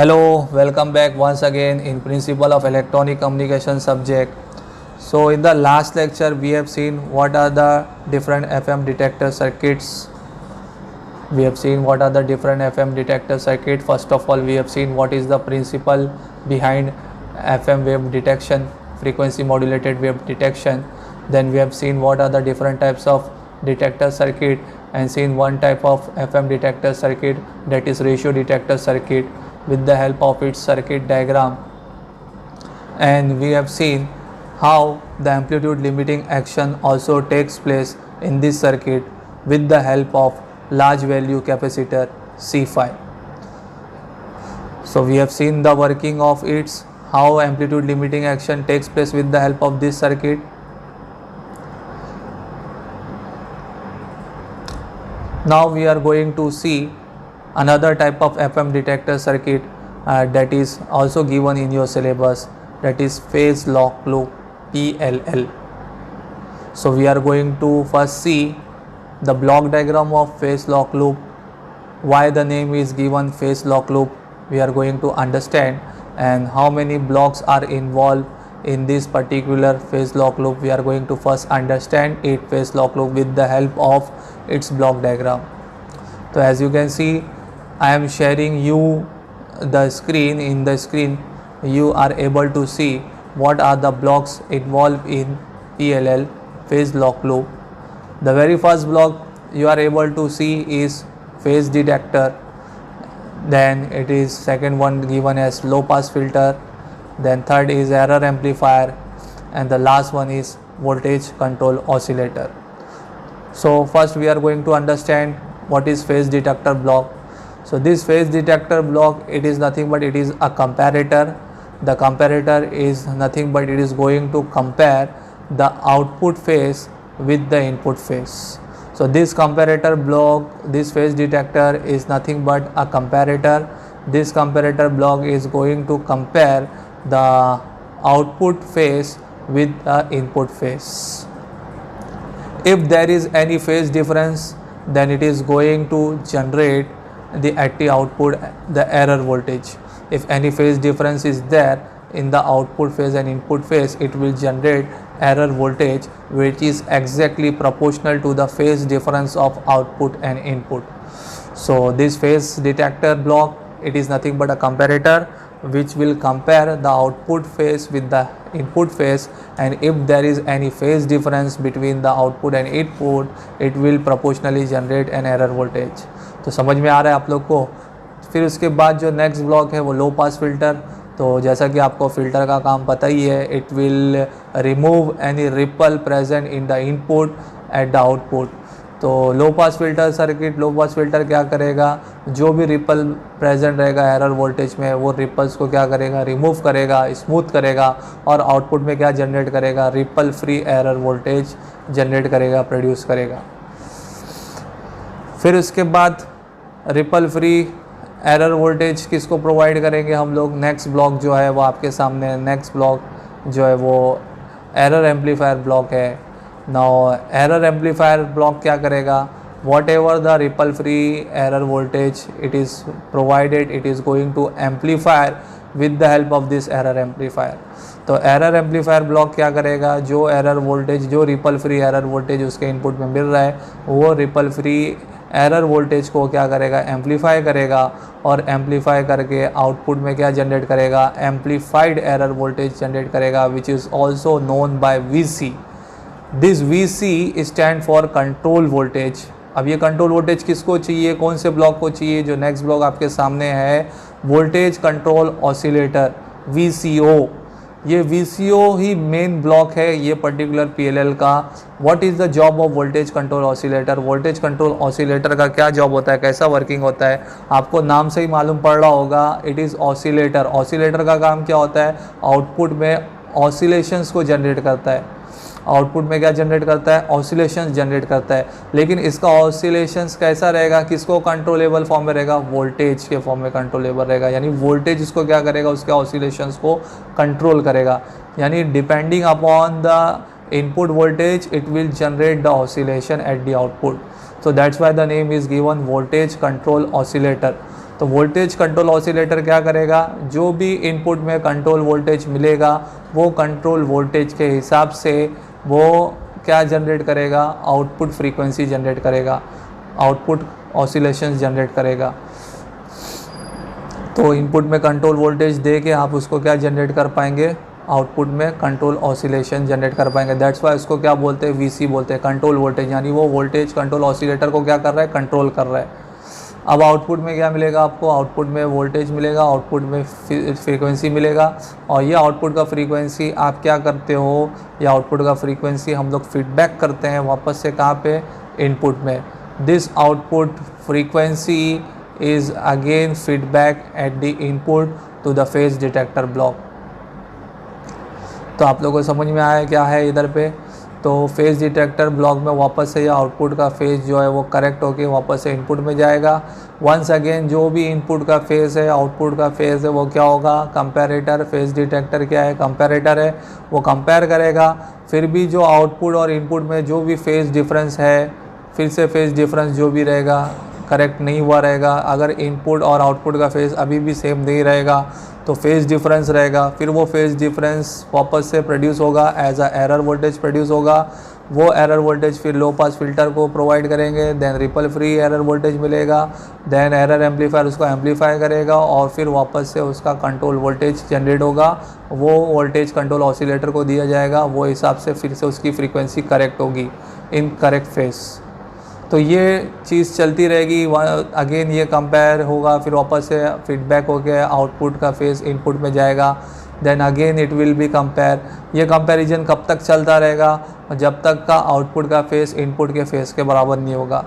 Hello, welcome back once again in Principle of Electronic Communication subject. So in the last lecture we have seen what are the different FM detector circuits. First of all, we have seen what is the principle behind FM wave detection, frequency modulated wave detection. Then we have seen what are the different types of detector circuit and seen one type of FM detector circuit, that is ratio detector circuit, with the help of its circuit diagram. And we have seen how the amplitude limiting action also takes place in this circuit with the help of large value capacitor C5. So we have seen the working of its, how amplitude limiting action takes place with the help of this circuit. Now we are going to see another type of FM detector circuit that is also given in your syllabus, that is phase lock loop, PLL. So we are going to first see the block diagram of phase lock loop. Why the name is given phase lock loop, we are going to understand, and how many blocks are involved in this particular phase lock loop. We are going to first understand it phase lock loop with the help of its block diagram. So as you can see, I am sharing you the screen. In the screen you are able to see what are the blocks involved in PLL phase lock loop. The very first block you are able to see is phase detector, then it is second one given as low pass filter, then third is error amplifier, and the last one is voltage control oscillator. So first we are going to understand what is phase detector block. So this phase detector block, it is nothing but it is a comparator. The comparator is nothing but it is going to compare the output phase with the input phase. So this comparator block, this phase detector is nothing but a comparator. This comparator block is going to compare the output phase with the input phase. If there is any phase difference, then it is going to generate at the output the error voltage. If any phase difference is there in the output phase and input phase, it will generate error voltage which is exactly proportional to the phase difference of output and input. So this phase detector block, it is nothing but a comparator which will compare the output phase with the input phase, and if there is any phase difference between the output and input, it will proportionally generate an error voltage. तो समझ में आ रहा है आप लोग को. फिर उसके बाद जो नेक्स्ट ब्लॉक है वो लो पास फिल्टर. तो जैसा कि आपको फिल्टर का काम पता ही है, it will remove any ripple present in the input eight the output. तो लो पास फिल्टर सर्किट, लो पास फिल्टर क्या करेगा, जो भी रिपल प्रेजेंट रहेगा एरर वोल्टेज में, वो रिपल्स को क्या करेगा, रिमूव करेगा, स्मूथ करेगा, और आउटपुट में क्या जनरेट करेगा, ripple free error voltage generate करेगा, प्रोड्यूस करेगा. फिर उसके बाद रिपल फ्री एरर वोल्टेज किसको प्रोवाइड करेंगे हम लोग, नेक्स्ट ब्लॉक जो है वो आपके सामने, नेक्स्ट ब्लॉक जो है वो एरर एम्पलीफायर ब्लॉक है. नाउ एरर एम्पलीफायर ब्लॉक क्या करेगा, whatever the ripple free error voltage it is provided, it is going to amplifier with the help of this error amplifier. तो error amplifier block क्या करेगा, जो error voltage, जो ripple free error voltage उसके input में मिल रहा है, वो रिपल फ्री एरर वोल्टेज को क्या करेगा, एम्पलीफाई करेगा, और एम्पलीफाई करके आउटपुट में क्या जनरेट करेगा, एम्पलीफाइड एरर वोल्टेज जनरेट करेगा, which is also known by VC. This VC stand for control voltage. अब ये कंट्रोल वोल्टेज किसको चाहिए, कौन से ब्लॉक को चाहिए, जो नेक्स्ट ब्लॉक आपके सामने है, वोल्टेज कंट्रोल ऑसिलेटर, VCO. ये VCO ही मेन ब्लॉक है ये पर्टिकुलर PLL का. What is the job of voltage control oscillator, voltage control oscillator का क्या जॉब होता है, कैसा वर्किंग होता है, आपको नाम से ही मालूम पड़ रहा होगा, इट इज़ ऑसिलेटर. ऑसिलेटर का काम क्या होता है, आउटपुट में ऑसिलेशंस को जनरेट करता है, आउटपुट में क्या जनरेट करता है, ऑसिलेशंस जनरेट करता है. लेकिन इसका ऑसिलेशंस कैसा रहेगा, किसको कंट्रोलेबल फॉर्म में रहेगा, वोल्टेज के फॉर्म में कंट्रोलेबल रहेगा. यानी वोल्टेज इसको क्या करेगा, उसके ऑसिलेशंस को कंट्रोल करेगा. यानी depending upon the input voltage it will generate the oscillation eight the output. So that's why the name is given voltage control oscillator. तो वोल्टेज कंट्रोल ऑसिलेटर क्या करेगा, जो भी इनपुट में कंट्रोल वोल्टेज मिलेगा वो कंट्रोल वोल्टेज के हिसाब से वो क्या जनरेट करेगा, आउटपुट फ्रीक्वेंसी जनरेट करेगा, आउटपुट ऑसिलेशंस जनरेट करेगा। तो इनपुट में कंट्रोल वोल्टेज दे के आप उसको क्या जनरेट कर पाएंगे, आउटपुट में कंट्रोल ऑसिलेशन जनरेट कर पाएंगे। दैट्स वाई इसको क्या बोलते हैं, वीसी बोलते हैं, कंट्रोल वोल्टेज, यानी वो वोल्टेज कंट्रोल ऑसिलेटर को क्या कर रहा है, कंट्रोल कर रहा है। अब आउटपुट में क्या मिलेगा आपको, आउटपुट में वोल्टेज मिलेगा, आउटपुट में फ्रीक्वेंसी मिलेगा, और ये आउटपुट का फ्रीक्वेंसी आप क्या करते हो, ये आउटपुट का फ्रीक्वेंसी हम लोग फीडबैक करते हैं वापस से कहाँ पे, इनपुट में। This output frequency is again feedback at the input to the phase detector block. तो आप लोगों को समझ में आया क्या है इधर पे। तो फेज़ डिटेक्टर ब्लॉक में वापस से ये आउटपुट का फेज़ जो है वो करेक्ट होके वापस से इनपुट में जाएगा। वंस अगेन जो भी इनपुट का फेज़ है, आउटपुट का फेज़ है, वो क्या होगा, कंपैरेटर। फेज़ डिटेक्टर क्या है, कंपैरेटर है, वो कंपेयर करेगा। फिर भी जो आउटपुट और इनपुट में जो भी फेज़ डिफरेंस है, फिर से फेज़ डिफरेंस जो भी रहेगा करेक्ट नहीं हुआ रहेगा। अगर इनपुट और आउटपुट का फेज़ अभी भी सेम नहीं रहेगा तो फेज़ डिफरेंस रहेगा। फिर वो फेज़ डिफरेंस वापस से प्रोड्यूस होगा, as a error voltage produce होगा। वो एरर वोल्टेज फिर लो पास फिल्टर को प्रोवाइड करेंगे, then ripple free error voltage मिलेगा, देन एरर एम्पलीफायर उसको एम्पलीफाई करेगा, और फिर वापस से उसका कंट्रोल वोल्टेज जनरेट होगा। वो वोल्टेज कंट्रोल ऑसिलेटर को दिया जाएगा, वो हिसाब से फिर से उसकी फ्रीक्वेंसी करेक्ट होगी इन करेक्ट फेज़। तो ये चीज़ चलती रहेगी। अगेन ये कंपेयर होगा, फिर वापस से फीडबैक हो गया, आउटपुट का फेज़ इनपुट में जाएगा, then again it will be compare. ये कंपैरिजन कब तक चलता रहेगा, जब तक का आउटपुट का फेज़ इनपुट के फेज़ के बराबर नहीं होगा।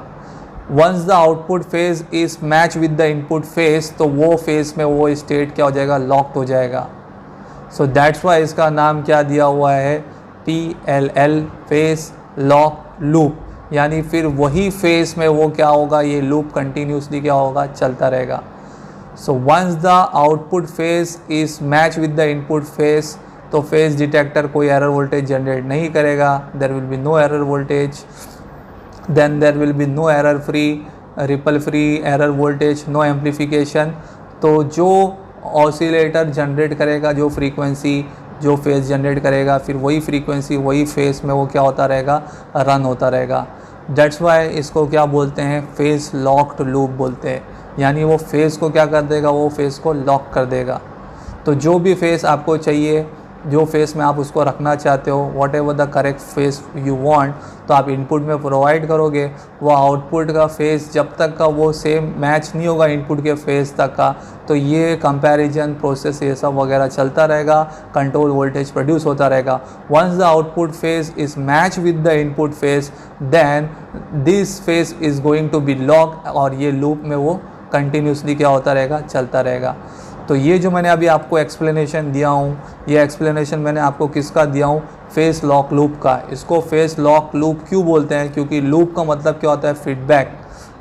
Once the output phase is match with the input phase, तो वो फेज़ में वो स्टेट क्या हो जाएगा, लॉक्ड हो जाएगा। सो दैट्स वाई इसका नाम क्या दिया हुआ है, PLL, फेज़ लॉक लूप। यानी फिर वही फेज़ में वो क्या होगा, ये लूप कंटिन्यूसली क्या होगा, चलता रहेगा। So once the output phase is match with the input phase, तो फेज़ डिटेक्टर कोई एरर वोल्टेज जनरेट नहीं करेगा। There will be no error voltage, then there will be no error free, ripple free error voltage, no amplification. तो जो oscillator generate करेगा, जो frequency, जो phase generate करेगा, फिर वही फ्रीक्वेंसी वही फेज़ में वो क्या होता रहेगा, रन होता रहेगा। दैट्स वाई इसको क्या बोलते हैं, फेज़ लॉक्ड लूप बोलते हैं। यानी वो फेज़ को क्या कर देगा, वो फेज़ को लॉक कर देगा। तो जो भी फेज़ आपको चाहिए, जो फेज़ में आप उसको रखना चाहते हो, what ever the correct phase you want, तो आप इनपुट में प्रोवाइड करोगे। वो आउटपुट का फेज़ जब तक का वो सेम मैच नहीं होगा इनपुट के फेज़ तक का, तो ये कंपैरिजन प्रोसेस ये सब वगैरह चलता रहेगा, कंट्रोल वोल्टेज प्रोड्यूस होता रहेगा। Once the output phase is match with the input phase, then this phase is going to be lock, और ये लूप में वो कंटिन्यूसली क्या होता रहेगा, चलता रहेगा। तो ये जो मैंने अभी आपको एक्सप्लेनेशन दिया हूँ, ये एक्सप्लेनेशन मैंने आपको किसका दिया हूँ, फेज़ लॉक लूप का। इसको फेज़ लॉक लूप क्यों बोलते हैं, क्योंकि लूप का मतलब क्या होता है, फीडबैक।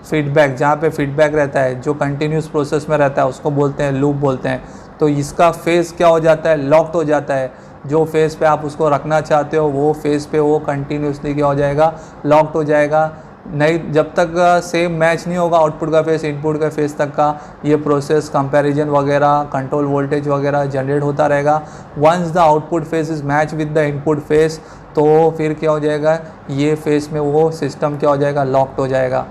फीडबैक, जहाँ पे फीडबैक रहता है, जो कंटिन्यूस प्रोसेस में रहता है, उसको बोलते हैं लूप बोलते हैं। तो इसका फेज़ क्या हो जाता है, लॉक्ड हो जाता है। जो फेज़ पे आप उसको रखना चाहते हो, वो फेज़ पे वो कंटिन्यूसली क्या हो जाएगा, लॉक्ड हो जाएगा। नहीं, जब तक सेम मैच नहीं होगा आउटपुट का फेज़ इनपुट का फेज़ तक का, ये प्रोसेस कंपैरिजन वगैरह, कंट्रोल वोल्टेज वगैरह जनरेट होता रहेगा। Once the output phase is match with the input phase, तो फिर क्या हो जाएगा, ये फेज़ में वो सिस्टम क्या हो जाएगा, लॉक्ड हो जाएगा।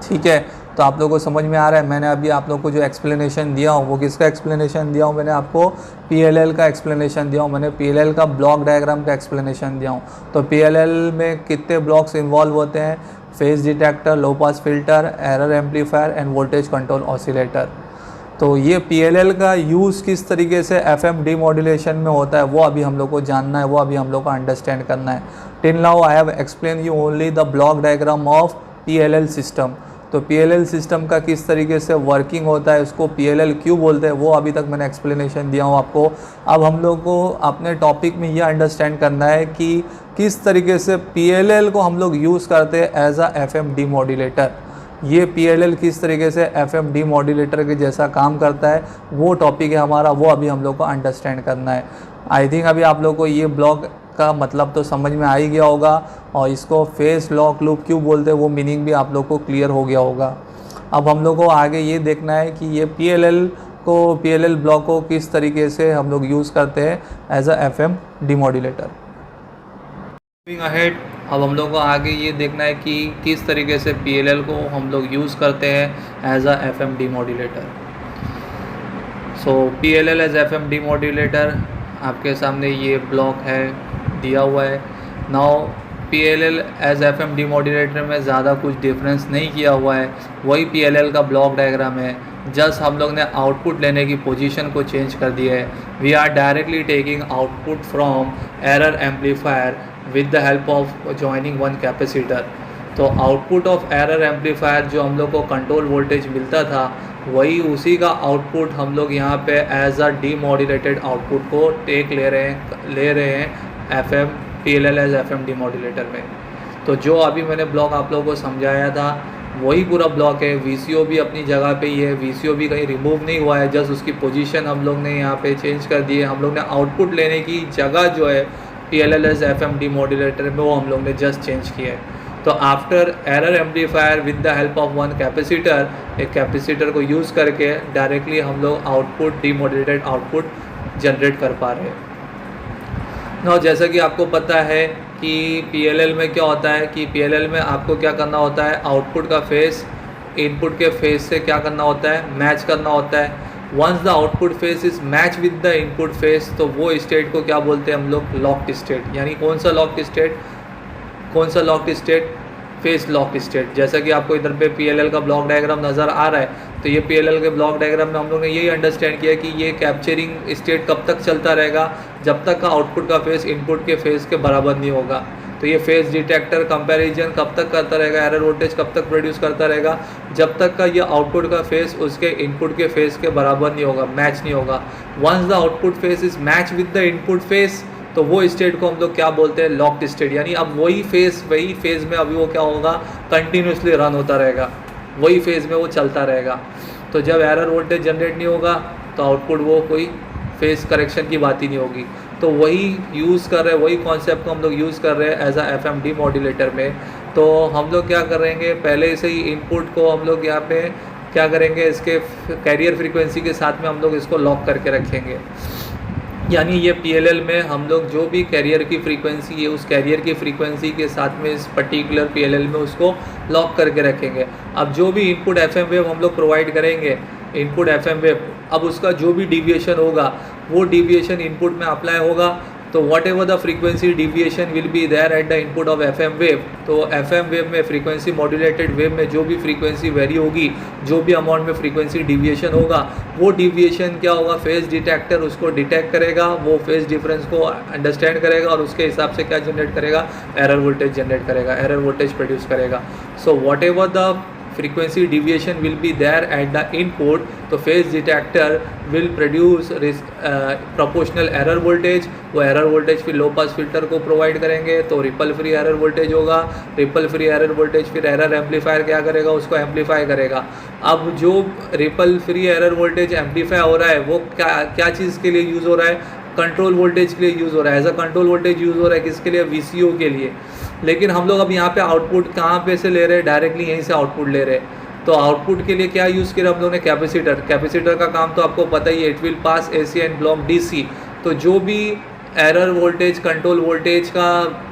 ठीक है, तो आप लोगों को समझ में आ रहा है। मैंने अभी आप लोग को जो एक्सप्लेनेशन दिया हूँ, वो किसका एक्सप्लेनेशन दिया हूँ, मैंने आपको PLL का एक्सप्लेनेशन दिया हूँ। मैंने PLL का ब्लॉक डायग्राम का एक्सप्लेनेशन दिया हूँ। तो PLL में कितने ब्लॉक्स इन्वॉल्व होते हैं, फेज़ डिटेक्टर, लो pass filter, error amplifier end voltage control oscillator. तो ये PLL का यूज़ किस तरीके से FM डीमॉड्यूलेशन में होता है, वो अभी हम लोग को जानना है, वो अभी हम लोग को अंडरस्टैंड करना है। Till now I have explain you only the block diagram of PLL system. तो PLL सिस्टम का किस तरीके से वर्किंग होता है, उसको PLL क्यों बोलते हैं, वो अभी तक मैंने एक्सप्लेनेशन दिया हूँ आपको। अब हम लोग को अपने टॉपिक में ये अंडरस्टैंड करना है कि किस तरीके से PLL को हम लोग यूज़ करते हैं एज अ FM डीमॉड्यूलेटर। ये PLL किस तरीके से FM डीमॉड्यूलेटर के जैसा काम करता है, वो टॉपिक है हमारा, वो अभी हम लोग को अंडरस्टैंड करना है। आई थिंक अभी आप लोग को ये ब्लॉक का मतलब तो समझ में आ ही गया होगा, और इसको फेज़ लॉक लूप क्यों बोलते हैं वो मीनिंग भी आप लोग को क्लियर हो गया होगा। अब हम लोग को आगे ये देखना है कि ये PLL ब्लॉक को किस तरीके से हम लोग यूज़ करते हैं as a FM demodulator. Moving ahead, अब हम लोग को आगे ये देखना है कि किस तरीके से PLL को हम लोग यूज़ करते हैं as a FM demodulator. So PLL as FM demodulator, आपके सामने ये ब्लॉक है दिया हुआ है। Now PLL as FM demodulator में ज़्यादा कुछ डिफरेंस नहीं किया हुआ है, वही PLL का ब्लॉक डायग्राम है, जस्ट हम लोग ने आउटपुट लेने की पोजीशन को चेंज कर दिया है। We are directly taking output from error amplifier with the help of joining one capacitor. तो आउटपुट ऑफ एरर एम्पलीफायर जो हम लोग को कंट्रोल वोल्टेज मिलता था, वही उसी का आउटपुट हम लोग यहाँ पे एज अ डीमोड्यूलेटेड आउटपुट को ले रहे हैं FM PLL as FM demodulator में। तो जो अभी मैंने ब्लॉक आप लोगों को समझाया था वही पूरा ब्लॉक है। VCO भी अपनी जगह पे ही है, VCO भी कहीं रिमूव नहीं हुआ है, जस्ट उसकी पोजीशन हम लोग ने यहाँ पे चेंज कर दी है। हम लोग ने आउटपुट लेने की जगह जो है PLL एज FM डिमोड्यूलेटर में वो हम लोग ने जस्ट चेंज किया है। तो after error amplifier with the help of one capacitor, एक कैपेसिटर को यूज़ करके डायरेक्टली हम लोग आउटपुट डीमोड्यूलेटेड आउटपुट जनरेट कर पा रहे हैं। ना जैसा कि आपको पता है कि PLL में क्या होता है कि PLL में आपको क्या करना होता है, आउटपुट का फेस इनपुट के फेस से क्या करना होता है, मैच करना होता है। Once the output phase is match with the input phase, तो वो स्टेट को क्या बोलते हैं हम लोग, लॉक्ड स्टेट। यानी कौन सा locked state, face lock state. जैसा कि आपको इधर पे PLL का ब्लॉक डायग्राम नज़र आ रहा है, तो ये PLL के ब्लॉक डायग्राम में हम लोग ने यही अंडरस्टैंड किया कि ये कैप्चरिंग स्टेट कब तक चलता रहेगा, जब तक का आउटपुट का फेस इनपुट के फेस के बराबर नहीं होगा। तो ये फेस डिटेक्टर कंपैरिजन कब तक करता रहेगा, एरर वोल्टेज कब तक प्रोड्यूस करता रहेगा, जब तक का ये आउटपुट का फेस उसके इनपुट के फेस के बराबर नहीं होगा, मैच नहीं होगा। Once the output phase is match with the input phase, तो वो स्टेट को हम लोग क्या बोलते हैं, लॉक्ड स्टेट। यानी अब वही फेज़ में अभी वो क्या होगा, कंटिन्यूसली रन होता रहेगा, वही फेज़ में वो चलता रहेगा। तो जब एरर वोल्टेज जनरेट नहीं होगा तो आउटपुट वो कोई फेस करेक्शन की बात ही नहीं होगी। तो वही यूज़ कर रहे हैं, वही कॉन्सेप्ट को हम लोग यूज़ कर रहे हैं एज अ FM डिमोड्यूलेटर में। तो हम लोग क्या करेंगे, पहले से ही इनपुट को हम लोग यहाँ पे क्या करेंगे, इसके कैरियर फ्रीक्वेंसी के साथ में हम लोग इसको लॉक करके रखेंगे। यानी ये PLL में हम लोग जो भी कैरियर की फ्रीक्वेंसी है, उस कैरियर की फ्रीक्वेंसी के साथ में इस पर्टिकुलर PLL में उसको लॉक करके रखेंगे। अब जो भी इनपुट FM वेव हम लोग प्रोवाइड करेंगे, इनपुट FM वेव, अब उसका जो भी डिविएशन होगा वो डिविएशन इनपुट में अप्लाई होगा। तो whatever the frequency deviation will be there at the input of FM wave, तो FM वेव में, फ्रीक्वेंसी मॉड्यूलेटेड वेव में जो भी फ्रीक्वेंसी वेरी होगी, जो भी अमाउंट में फ्रीक्वेंसी डिविएशन होगा, वो डिविएशन क्या होगा, फेज डिटेक्टर उसको डिटेक्ट करेगा, वो फेज डिफरेंस को अंडरस्टैंड करेगा और उसके हिसाब से क्या जनरेट करेगा, एरर वोल्टेज जनरेट करेगा, एरर वोल्टेज प्रोड्यूस करेगा। So what ever the frequency deviation will be there at the input, तो phase detector will produce proportional error voltage। वो error voltage फिर लो पास फिल्टर को provide करेंगे, तो ripple free error voltage होगा। Ripple free error voltage फिर error amplifier क्या करेगा, उसको एम्पलीफाई करेगा। अब जो ripple free error voltage amplify हो रहा है वो क्या चीज़ के लिए यूज़ हो रहा है, कंट्रोल वोल्टेज के लिए यूज़ हो रहा है, as a control voltage use हो रहा है, किसके लिए, VCO के लिए। लेकिन हम लोग अब यहाँ पे आउटपुट कहाँ पे से ले रहे हैं, डायरेक्टली यहीं से आउटपुट ले रहे हैं। तो आउटपुट के लिए क्या यूज़ किया हम लोगों ने, कैपेसिटर का काम तो आपको पता ही है, it will pass AC and block DC। तो जो भी एरर वोल्टेज, कंट्रोल वोल्टेज का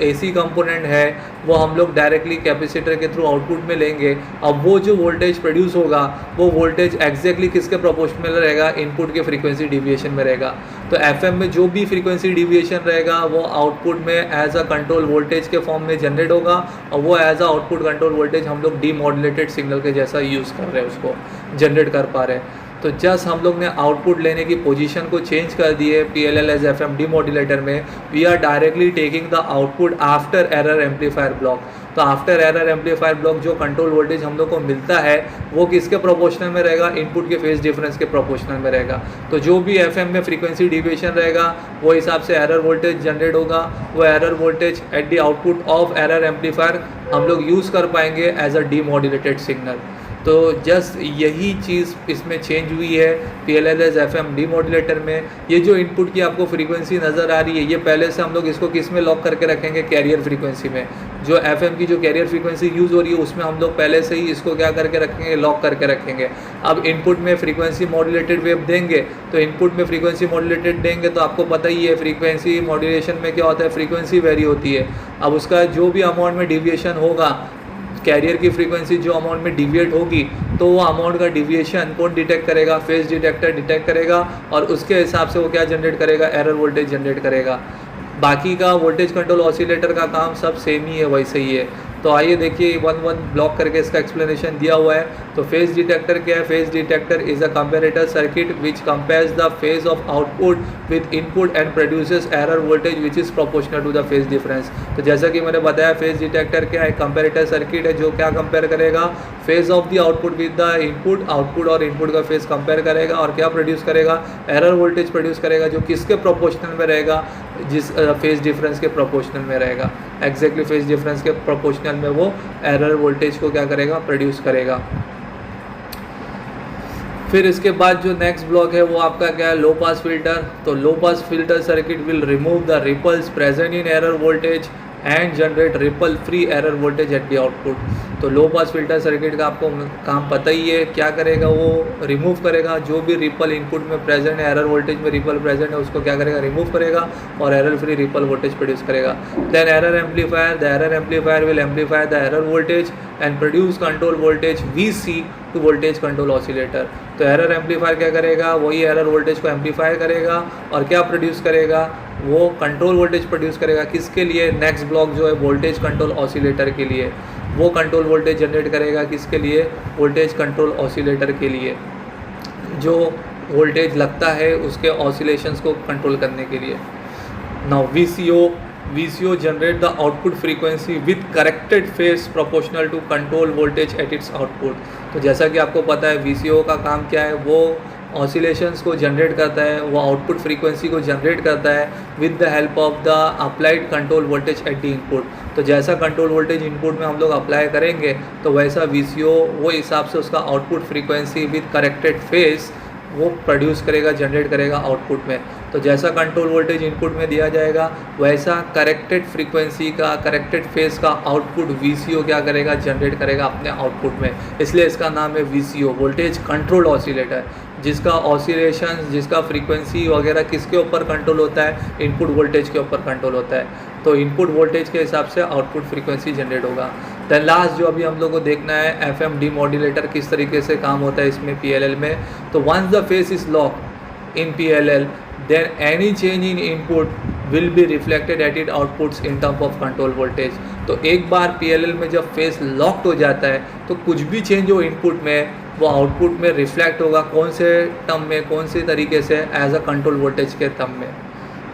AC कंपोनेंट है वो हम लोग डायरेक्टली कैपेसिटर के थ्रू आउटपुट में लेंगे। अब वो जो वोल्टेज प्रोड्यूस होगा वो वोल्टेज एग्जैक्टली किसके प्रोपोर्शनल रहेगा, इनपुट के फ्रीक्वेंसी डिविएशन में रहेगा। तो FM में जो भी फ्रीक्वेंसी डिविएशन रहेगा वो आउटपुट में एज अ कंट्रोल वोल्टेज के फॉर्म में जनरेट होगा, और वो as a output control voltage हम लोग डीमॉड्यूलेटेड सिग्नल के जैसा यूज़ कर रहे हैं, उसको जनरेट कर पा रहे हैं। तो जस्ट हम लोग ने आउटपुट लेने की पोजीशन को चेंज कर दी है PLL एज FM डिमोड्यूलेटर में। We are directly taking the output after error amplifier block. तो आफ्टर एरर एम्पलीफायर ब्लॉक जो कंट्रोल वोल्टेज हम लोग को मिलता है वो किसके प्रोपोर्शनल में रहेगा, इनपुट के फेज डिफरेंस के प्रोपोर्शनल में रहेगा। तो जो भी FM में फ्रीक्वेंसी डिविएशन रहेगा वो हिसाब से एरर वोल्टेज जनरेट होगा। वो error voltage at the output of error amplifier हम लोग यूज़ कर पाएंगे एज अ डीमॉड्यूलेटेड सिग्नल। तो जस्ट यही चीज़ इसमें चेंज हुई है PLL FM डीमॉड्यूलेटर में। ये जो इनपुट की आपको फ्रीक्वेंसी नज़र आ रही है, ये पहले से हम लोग इसको किस में लॉक करके रखेंगे, कैरियर फ्रीक्वेंसी में। जो FM की जो कैरियर फ्रीक्वेंसी यूज़ हो रही है उसमें हम लोग पहले से ही इसको क्या करके रखेंगे, लॉक करके रखेंगे। अब इनपुट में फ्रीक्वेंसी मॉड्यूलेटेड वेव देंगे, तो इनपुट में फ्रीक्वेंसी मॉड्यूलेटेड देंगे तो आपको पता ही है फ्रीक्वेंसी मॉड्यूलेशन में क्या होता है, फ्रीक्वेंसी वेरी होती है। अब उसका जो भी अमाउंट में डिविएशन होगा, कैरियर की फ्रीक्वेंसी जो अमाउंट में डिविएट होगी, तो वो अमाउंट का डिविएशन कौन डिटेक्ट करेगा, फेज डिटेक्टर डिटेक्ट करेगा और उसके हिसाब से वो क्या जनरेट करेगा, एरर वोल्टेज जनरेट करेगा। बाकी का वोल्टेज कंट्रोल ऑसिलेटर का काम सब सेम ही है, वैसे ही है। तो आइए देखिए 1-1 ब्लॉक करके इसका एक्सप्लेनेशन दिया हुआ है। तो फेज डिटेक्टर क्या है, phase detector is a comparator circuit which compares the phase of output with input and produces error voltage which is proportional to the phase difference. तो जैसा कि मैंने बताया, फेज डिटेक्टर क्या है, कंपैरेटर सर्किट है जो क्या कंपेयर करेगा, phase of the output with the input, output और इनपुट का फेज कंपेयर करेगा और क्या प्रोड्यूस करेगा, एरर वोल्टेज प्रोड्यूस करेगा जो किसके प्रोपोर्शनल में रहेगा, जिस फेज डिफरेंस के प्रोपोर्शनल में रहेगा। एग्जैक्टली फेज डिफरेंस के प्रोपोर्शनल में वो एरर वोल्टेज को क्या करेगा, प्रोड्यूस करेगा। फिर इसके बाद जो नेक्स्ट ब्लॉक है वो आपका क्या है, लो पास फिल्टर। तो low pass filter circuit will remove the ripples present in error voltage and generate ripple free error voltage at the output. तो लो पास फिल्टर सर्किट का आपको काम पता ही है, क्या करेगा, वो रिमूव करेगा जो भी रिपल इनपुट में प्रेजेंट है, एरर वोल्टेज में रिपल प्रेजेंट है, उसको क्या करेगा, रिमूव करेगा और error free ripple voltage produce करेगा। Then error amplifier, the error amplifier will amplify the error voltage and produce control voltage VC to voltage control oscillator. तो एरर एम्पलीफायर क्या करेगा, वही एरर वोल्टेज को एम्पलीफाई करेगा और क्या प्रोड्यूस करेगा, वो कंट्रोल वोल्टेज प्रोड्यूस करेगा। किसके लिए, नेक्स्ट ब्लॉक जो है वोल्टेज कंट्रोल ऑसिलेटर के लिए, वो कंट्रोल वोल्टेज जनरेट करेगा। किसके लिए, वोल्टेज कंट्रोल ऑसिलेटर के लिए, जो वोल्टेज लगता है उसके ऑसिलेशंस को कंट्रोल करने के लिए। Now VCO generate the output frequency with corrected phase proportional to control voltage at its output. तो जैसा कि आपको पता है VCO का काम क्या है, वो ऑसिलेशंस को जनरेट करता है, वो आउटपुट फ्रीक्वेंसी को जनरेट करता है with the help of the applied control voltage at the input. तो जैसा कंट्रोल वोल्टेज इनपुट में हम लोग अप्लाई करेंगे तो वैसा VCO वो हिसाब से उसका output frequency with corrected phase वो प्रोड्यूस करेगा, जनरेट करेगा आउटपुट में। तो जैसा कंट्रोल वोल्टेज इनपुट में दिया जाएगा वैसा करेक्टेड फ्रीक्वेंसी का, करेक्टेड फेज का आउटपुट VCO क्या करेगा, जनरेट करेगा अपने आउटपुट में। इसलिए इसका नाम है VCO, वोल्टेज कंट्रोल ऑसिलेटर, जिसका ऑसिलेशन, जिसका फ्रीक्वेंसी वगैरह किसके ऊपर कंट्रोल होता है, इनपुट वोल्टेज के ऊपर कंट्रोल होता है। तो इनपुट वोल्टेज के हिसाब से आउटपुट फ्रीक्वेंसी जनरेट होगा। देन लास्ट जो अभी हम लोग को देखना है, FM डीमॉड्यूलेटर किस तरीके से काम होता है इसमें PLL में। तो once the phase is lock in PLL then any change in input will be reflected at its outputs in terms of control voltage। तो एक बार PLL में जब फेज लॉक्ड हो जाता है तो कुछ भी चेंज हो इनपुट में वो आउटपुट में रिफ्लेक्ट होगा, कौन से टर्म में, कौन से तरीके से, एज अ कंट्रोल वोल्टेज के टर्म में।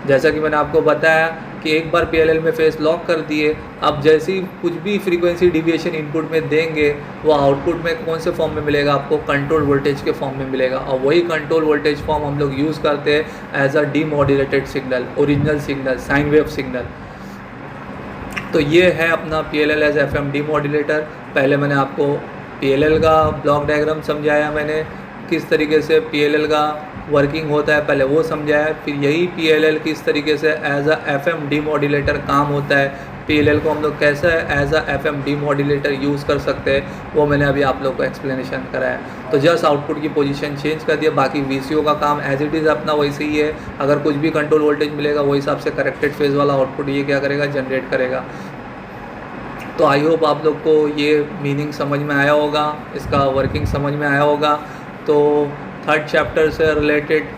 जैसा कि मैंने आपको बताया कि एक बार PLL में फेज लॉक कर दिए, अब जैसे ही कुछ भी फ्रीक्वेंसी डिविएशन इनपुट में देंगे वो आउटपुट में कौन से फॉर्म में मिलेगा, आपको कंट्रोल वोल्टेज के फॉर्म में मिलेगा। और वही कंट्रोल वोल्टेज फॉर्म हम लोग यूज़ करते हैं as a demodulated signal, original signal, sine wave signal. तो ये है अपना PLL एज FM डीमॉड्यूलेटर। पहले मैंने आपको PLL का ब्लॉक डायग्राम समझाया, मैंने किस तरीके से PLL का वर्किंग होता है पहले वो समझाया, फिर यही PLL किस तरीके से एज अ FM डीमॉड्यूलेटर काम होता है, PLL को हम लोग कैसे as a FM demodulator use कर सकते हैं वो मैंने अभी आप लोग को एक्सप्लेनेशन कराया। तो जस्ट आउटपुट की पोजीशन चेंज कर दिया, बाकी VCO का काम एज इट इज़ अपना वैसे ही है। अगर कुछ भी कंट्रोल वोल्टेज मिलेगा वही हिसाब से करेक्टेड फेज वाला आउटपुट ये क्या करेगा, जनरेट करेगा। तो आई होप आप लोग को ये मीनिंग समझ में आया होगा, इसका वर्किंग समझ में आया होगा। तो थर्ड चैप्टर से related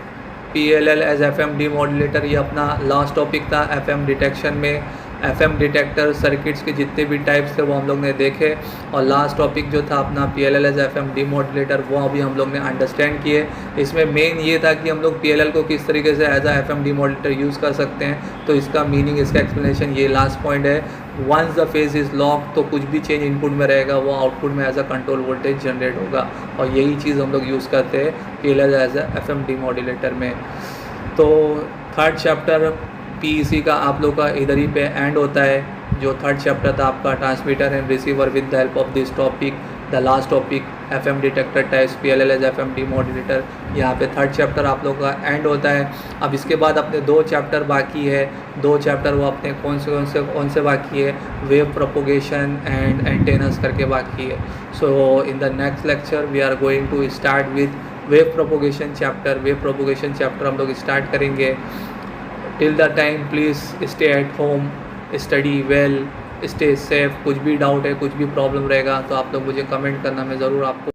PLL as FM demodulator ये अपना लास्ट टॉपिक था। FM डिटेक्शन में FM डिटेक्टर सर्किट्स के जितने भी टाइप्स थे वो हम लोग ने देखे, और लास्ट टॉपिक जो था अपना PLL एज FM डीमॉड्यूलेटर वो अभी हम लोग ने अंडरस्टैंड किए। इसमें मेन ये था कि हम लोग PLL को किस तरीके से as a FM demodulator use कर सकते हैं। तो इसका मीनिंग, इसका एक्सप्लेनेशन ये लास्ट पॉइंट है। Once the phase is lock तो कुछ भी चेंज इनपुट में रहेगा वो आउटपुट में as a control voltage generate होगा, और यही चीज़ हम लोग यूज़ करते हैं PLL as a FM demodulator में। तो थर्ड चैप्टर PEC का आप लोग का इधर ही पे एंड होता है। जो थर्ड चैप्टर था आपका transmitter and receiver with the help of this topic the last topic FM detector types, PLL FM demodulator. यहाँ पे 3rd चैप्टर आप लोगों का एंड होता है। अब इसके बाद अपने 2 चैप्टर बाकी है। 2 चैप्टर वो अपने कौन से बाकी है, वेव प्रोपोगेशन एंड एंटेनस करके बाकी है। So in the next lecture we are going to start with wave propagation chapter. Wave propagation chapter हम लोग स्टार्ट करेंगे। Till the time please stay at home, study well, stay safe. कुछ भी doubt है, कुछ भी प्रॉब्लम रहेगा तो आप लोग मुझे कमेंट करना, मैं ज़रूर आपको